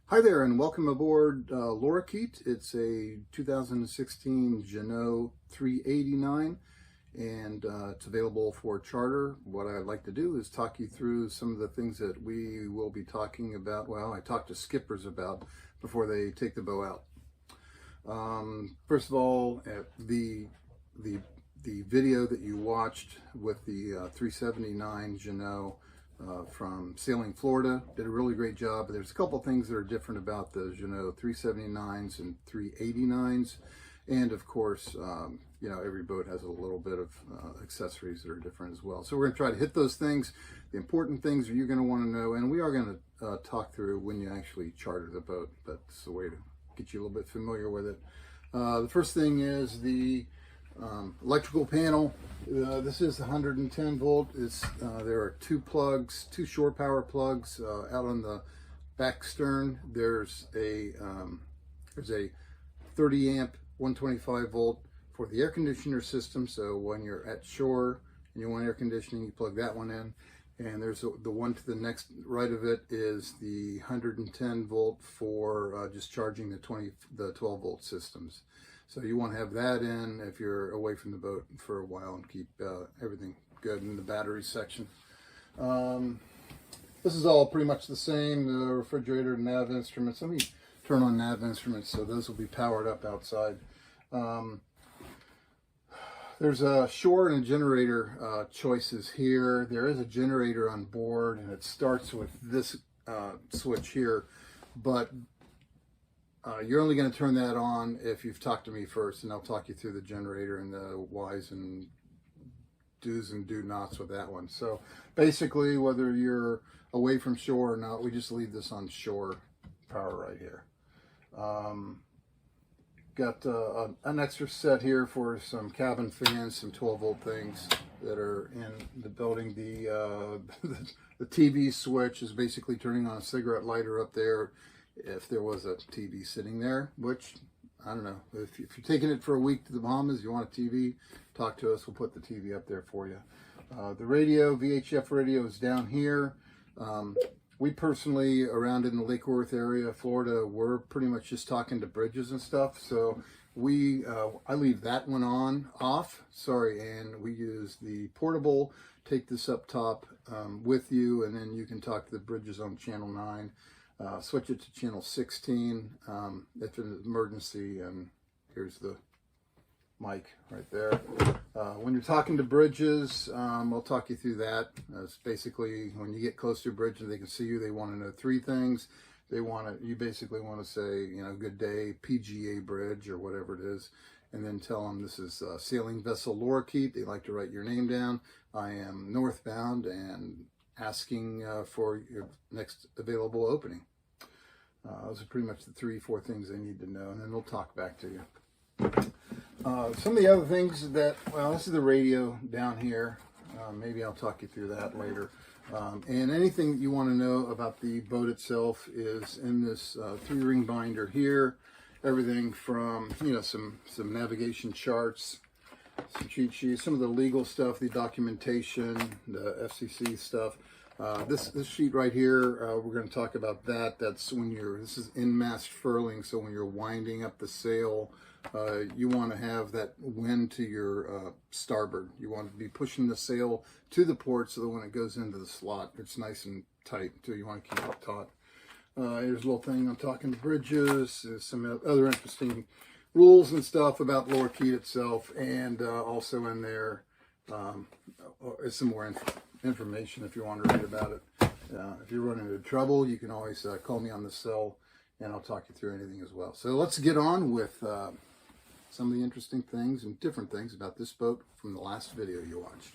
Hi there and welcome aboard Lorikeet. It's a 2016 Jeanneau 389 and it's available for charter. What I'd like to do is talk you through some of the things that we will be talking about. Well, I talk to skippers about before they take the boat out. First of all, the video that you watched with the 379 Jeanneau from Sailing Florida did a really great job. There's a couple things that are different about the Jeanneau 379s and 389s, and of course, you know, every boat has a little bit of accessories that are different as well. So we're going to try to hit those things, the important things that you're going to want to know, and we are going to talk through when you actually charter the boat. That's the way to get you a little bit familiar with it. The first thing is the electrical panel. This is 110 volt. There are two plugs, two shore power plugs out on the back stern. There's a 30 amp 125 volt for the air conditioner system. So when you're at shore and you want air conditioning, you plug that one in. And there's the one to the next right of it is the 110 volt for just charging the 12 volt systems. So you want to have that in if you're away from the boat for a while and keep everything good in the battery section. This is all pretty much the same, the refrigerator, nav instruments. Let me turn on nav instruments so those will be powered up outside. There's a shore and a generator choices here. There is a generator on board and it starts with this switch here, but you're only going to turn that on if you've talked to me first, and I'll talk you through the generator and the whys and do's and do nots with that one. So basically, whether you're away from shore or not, we just leave this on shore power right here. Got an extra set here for some cabin fans, some 12 volt things that are in the building. The TV switch is basically turning on a cigarette lighter up there if there was a TV sitting there, which, I don't know, if you're taking it for a week to the Bahamas, you want a TV, talk to us, we'll put the TV up there for you. The radio, VHF radio, is down here. We personally, around in the Lake Worth area, Florida, we're pretty much just talking to bridges and stuff, so I leave that one off, and we use the portable, take this up top with you, and then you can talk to the bridges on channel 9. Switch it to channel 16 if an emergency, and here's the mic right there. When you're talking to bridges, I'll talk you through that. It's basically when you get close to a bridge and they can see you, they want to know three things. You basically want to say, you know, good day, PGA bridge or whatever it is, and then tell them this is sailing vessel Lorikeet. They like to write your name down. I am northbound and asking for your next available opening. Those are pretty much the 3-4 things they need to know, and then they'll talk back to you. Some of the other things that, well, this is the radio down here. Maybe I'll talk you through that later. And anything that you want to know about the boat itself is in this 3-ring binder here. Everything from, you know, some navigation charts, some cheat sheets, some of the legal stuff, the documentation, the FCC stuff. This sheet right here, we're going to talk about that. That's when this is in-mast furling, so when you're winding up the sail, you want to have that wind to your starboard. You want to be pushing the sail to the port so that when it goes into the slot, it's nice and tight, so you want to keep it taut. Here's a little thing on talking to bridges. There's some other interesting rules and stuff about Lorikeet itself, and also in there is some more information if you want to read about it. If you're running into trouble, you can always call me on the cell and I'll talk you through anything as well. So let's get on with some of the interesting things and different things about this boat from the last video you watched.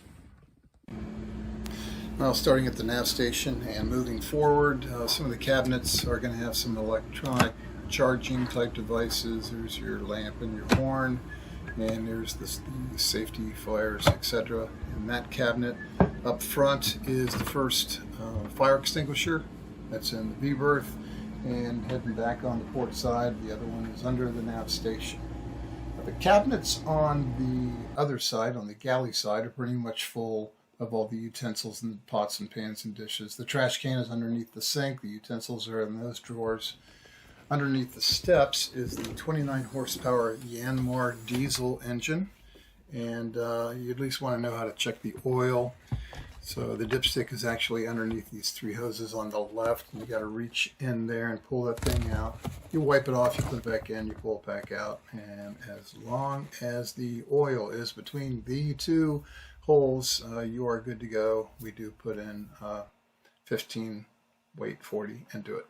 Well, starting at the nav station and moving forward, some of the cabinets are going to have some electronic charging type devices. There's your lamp and your horn, and there's the safety flares, etc. In that cabinet up front is the first fire extinguisher. That's in the V-berth, and heading back on the port side, the other one is under the nav station. The cabinets on the other side, on the galley side, are pretty much full of all the utensils and pots and pans and dishes. The trash can is underneath the sink. The utensils are in those drawers. Underneath the steps is the 29 horsepower Yanmar diesel engine, and you at least want to know how to check the oil. So the dipstick is actually underneath these 3 hoses on the left, and you got to reach in there and pull that thing out. You wipe it off, you put it back in, you pull it back out, and as long as the oil is between the 2 holes, you are good to go. We do put in 15, weight 40 into it.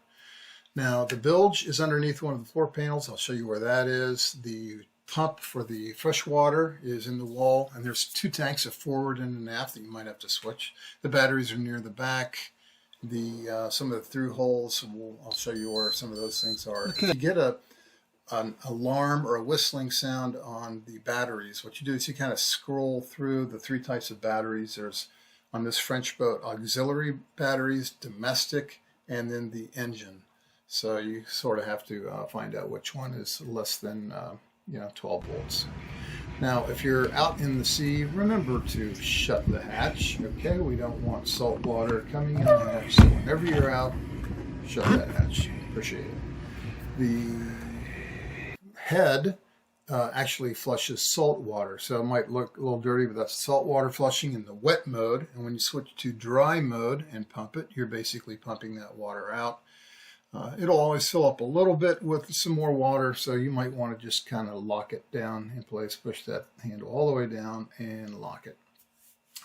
Now the bilge is underneath one of the floor panels. I'll show you where that is. The pump for the fresh water is in the wall, and there's 2 tanks, a forward and an aft, that you might have to switch. The batteries are near the back. Some of the through holes, I'll show you where some of those things are. Okay. If you get an alarm or a whistling sound on the batteries, what you do is you kind of scroll through the 3 types of batteries. There's, on this French boat, auxiliary batteries, domestic, and then the engine. So you sort of have to find out which one is less than 12 volts. Now, if you're out in the sea, remember to shut the hatch. Okay, we don't want salt water coming in the hatch. So whenever you're out, shut that hatch. Appreciate it. The head actually flushes salt water, so it might look a little dirty, but that's salt water flushing in the wet mode. And when you switch to dry mode and pump it, you're basically pumping that water out. It'll always fill up a little bit with some more water, so you might want to just kind of lock it down in place, push that handle all the way down and lock it.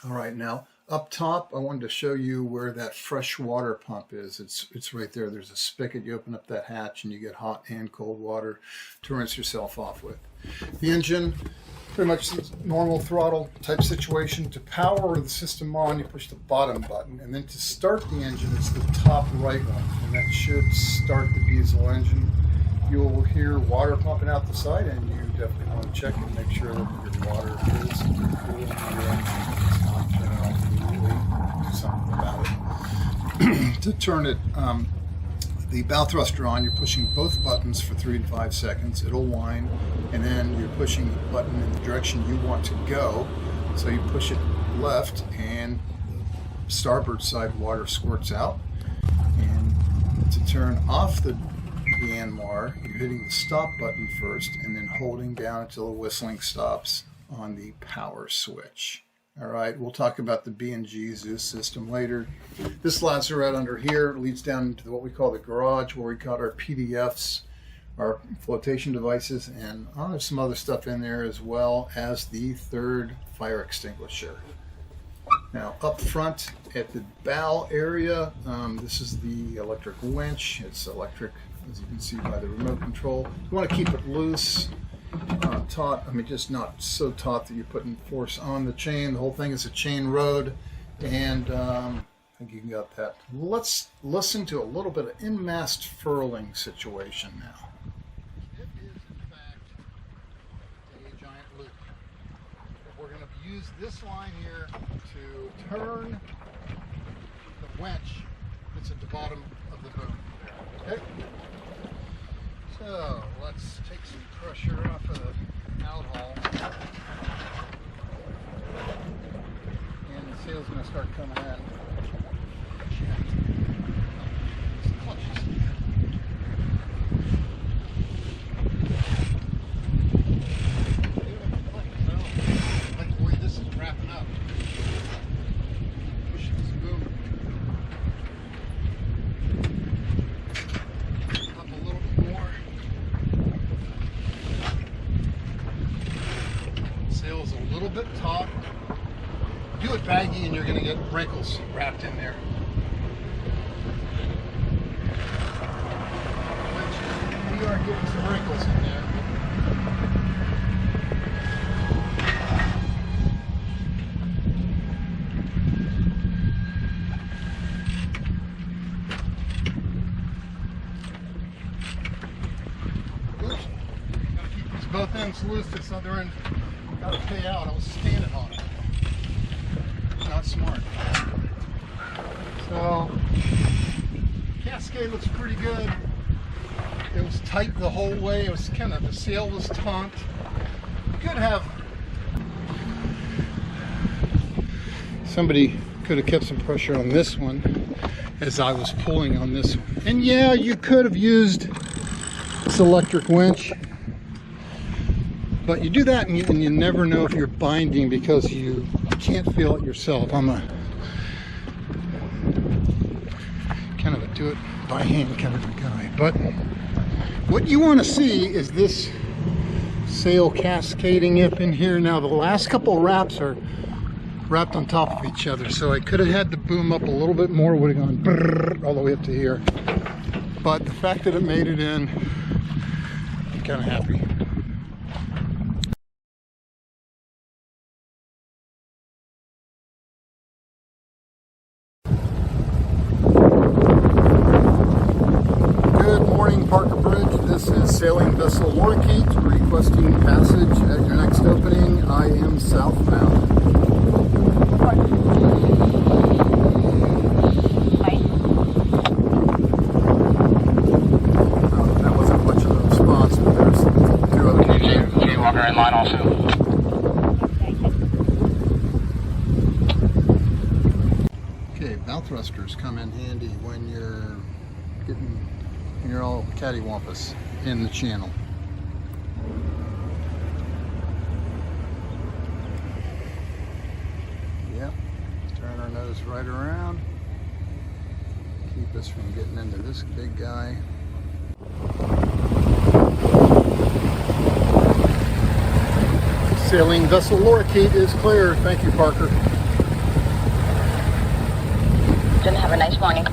All right, now up top, I wanted to show you where that fresh water pump is. It's right there. There's a spigot. You open up that hatch and you get hot and cold water to rinse yourself off with. The engine, pretty much normal throttle type situation. To power the system on, you push the bottom button, and then to start the engine, it's the top right one, and that should start the diesel engine. You'll hear water pumping out the side, and you definitely want to check and make sure that your water is cooling your engine. It's not turning off immediately. Do something about it. To turn it, the bow thruster on, you're pushing both buttons for 3 to 5 seconds. It'll whine, and then you're pushing the button in the direction you want to go. So you push it left, and the starboard side water squirts out. And to turn off the Yanmar, you're hitting the stop button first, and then holding down until the whistling stops on the power switch. All right, we'll talk about the B&G Zeus system later. This lazarette under here leads down into what we call the garage, where we got our PDFs, our flotation devices, and there's some other stuff in there, as well as the 3rd fire extinguisher. Now, up front at the bow area, this is the electric winch. It's electric, as you can see by the remote control. You want to keep it loose. Taut, just not so taut that you're putting force on the chain. The whole thing is a chain rod, and I think you got that. Let's listen to a little bit of in-mast furling situation now. It is, in fact, a giant loop. We're going to use this line here to turn the winch that's at the bottom of the boom. Okay? So let's take some pressure off of the outhaul, and the sail's going to start coming in. I like the way this is wrapping up. Push this boom up a little bit more. Sail's a little bit taut. Do it baggy and you're going to get wrinkles wrapped in there. Which we are getting some wrinkles in there. Oops. Gotta keep these both ends loose. This other end gotta pay out. I was standing on it. Not smart. So, Cascade looks pretty good. It was tight the whole way. It was kind of, the sail was taut. Could have, somebody could have kept some pressure on this one as I was pulling on this one. And yeah, you could have used this electric winch. But you do that and you never know if you're binding because you can't feel it yourself. I'm a kind of a do it by hand kind of a guy. But what you want to see is this sail cascading up in here. Now the last couple wraps are wrapped on top of each other, so I could have had the boom up a little bit more, would have gone brrr, all the way up to here. But the fact that it made it in, I'm kind of happy. Good morning, Parker Bridge. This is sailing vessel Lorikeet requesting passage at your next opening. I am southbound. That wasn't much of a response, but there's two other people. Can you walk her in line also? Okay, bow thrusters come in handy when you're all cattywampus in the channel. Yep, turn our nose right around. Keep us from getting into this big guy. Sailing vessel Lorikeet is clear. Thank you, Parker. Then have a nice morning.